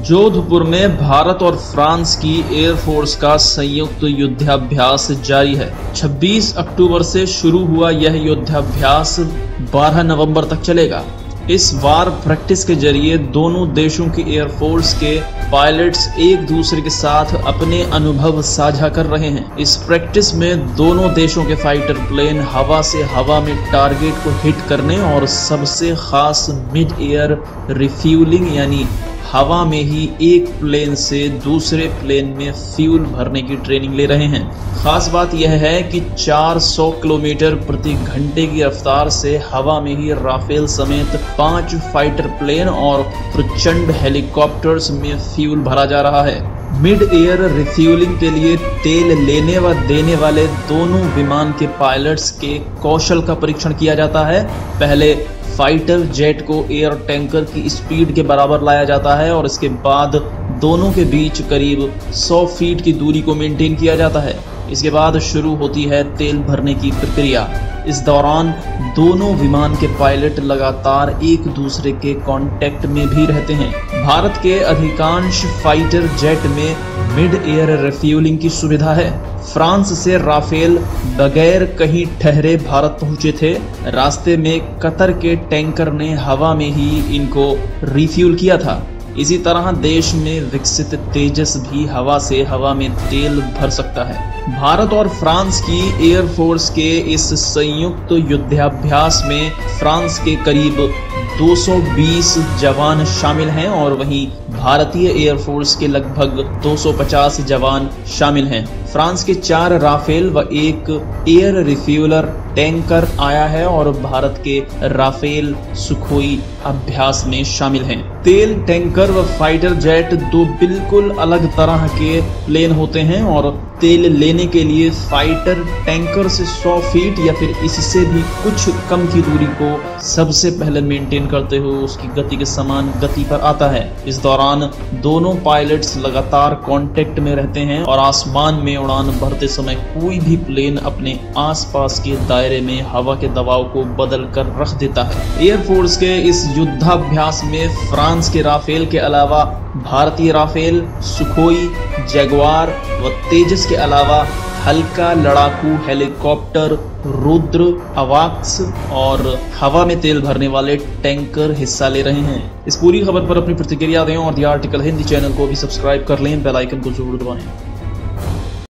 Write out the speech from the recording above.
जोधपुर में भारत और फ्रांस की एयरफोर्स का संयुक्त युद्धाभ्यास जारी है। 26 अक्टूबर से शुरू हुआ यह युद्धाभ्यास 12 नवंबर तक चलेगा। इस वार प्रैक्टिस के जरिए दोनों देशों की एयरफोर्स के पायलट्स एक दूसरे के साथ अपने अनुभव साझा कर रहे हैं। इस प्रैक्टिस में दोनों देशों के फाइटर प्लेन हवा से हवा में टारगेट को हिट करने और सबसे खास मिड एयर रिफ्यूलिंग यानी हवा में ही एक प्लेन से दूसरे प्लेन में फ्यूल भरने की ट्रेनिंग ले रहे हैं। खास बात यह है कि 400 किलोमीटर प्रति घंटे की रफ्तार से हवा में ही राफेल समेत 5 फाइटर प्लेन और प्रचंड हेलीकॉप्टर्स में फ्यूल भरा जा रहा है। मिड एयर रिफ्यूलिंग के लिए तेल लेने व देने वाले दोनों विमान के पायलट्स के कौशल का परीक्षण किया जाता है। पहले फाइटर जेट को एयर टैंकर की स्पीड के बराबर लाया जाता है और इसके बाद दोनों के बीच करीब 100 फीट की दूरी को मेंटेन किया जाता है। इसके बाद शुरू होती है तेल भरने की प्रक्रिया। इस दौरान दोनों विमान के पायलट लगातार एक दूसरे के कांटेक्ट में भी रहते हैं। भारत के अधिकांश फाइटर जेट में मिड एयर रिफ्यूलिंग की सुविधा है। फ्रांस से राफेल बगैर कहीं ठहरे भारत पहुंचे थे। रास्ते में कतर के टैंकर ने हवा में ही इनको रिफ्यूल किया था। इसी तरह देश में विकसित तेजस भी हवा से हवा में तेल भर सकता है। भारत और फ्रांस की एयरफोर्स के इस संयुक्त युद्धाभ्यास में फ्रांस के करीब 220 जवान शामिल हैं और वहीं भारतीय एयरफोर्स के लगभग 250 जवान शामिल हैं। फ्रांस के 4 राफेल व एक एयर रिफ्यूलर टैंकर आया है और भारत के राफेल सुखोई अभ्यास में शामिल हैं। तेल टैंकर व फाइटर जेट दो बिल्कुल अलग तरह के प्लेन होते हैं और तेल लेने के लिए फाइटर टैंकर से 100 फीट या फिर इससे भी कुछ कम की दूरी को सबसे पहले मेंटेन करते हुए उसकी गति के समान गति पर आता है। इस दौरान दोनों पायलट्स लगातार कांटेक्ट में रहते हैं और आसमान में उड़ान भरते समय कोई भी प्लेन अपने आसपास के दायरे में हवा के दबाव को बदल कर रख देता है। एयरफोर्स के इस युद्धाभ्यास में फ्रांस के राफेल के अलावा भारतीय राफेल, सुखोई, जैगुआर व तेजस के अलावा हल्का लड़ाकू हेलीकॉप्टर, रुद्र, अवाक्स और हवा में तेल भरने वाले टैंकर हिस्सा ले रहे हैं। इस पूरी खबर पर अपनी प्रतिक्रिया दें और द आर्टिकल हिंदी चैनल को भी सब्सक्राइब कर लें। बेल आइकन को जरूर दबाएं।